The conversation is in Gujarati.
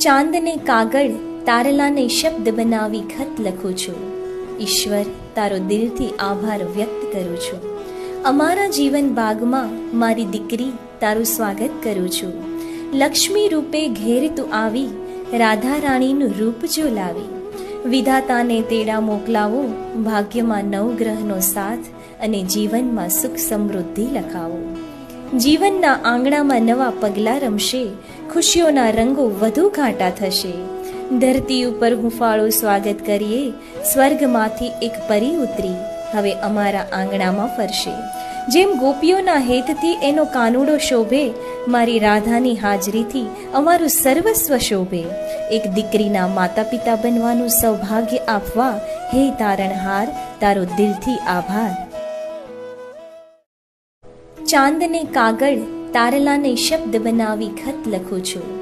ચાંદને કાગળ તારલાને શબ્દ બનાવી ખત લખું છું. ઈશ્વર તારો દિલથી આભાર વ્યક્ત કરું છું. અમારા જીવન બાગમાં મારી દીકરી તારું સ્વાગત કરું છું. લક્ષ્મી રૂપે ઘેર તું આવી, રાધા રાણીનું રૂપ જો લાવી. વિધાતાને તેડા મોકલાવો, ભાગ્યમાં નવગ્રહનો સાથ અને જીવનમાં સુખ સમૃદ્ધિ લખાવો. જીવનના આંગણામાં નવા પગલાં રમશે, ખુશીઓના રંગો વધુ ઘાટા થશે. ધરતી ઉપર હુંફાળું સ્વાગત કરીએ, સ્વર્ગમાંથી એક પરી ઉતરી હવે અમારા આંગણામાં ફરશે. જેમ ગોપીઓના હેતથી એનો કાનુડો શોભે, મારી રાધાની હાજરીથી અમારું સર્વસ્વ શોભે. એક દીકરીના માતા પિતા બનવાનું સૌભાગ્ય આપવા, હે તારણહાર તારો દિલથી આભાર. ચાંદને કાગળ તારલાને શબ્દ બનાવી ખત લખું છું.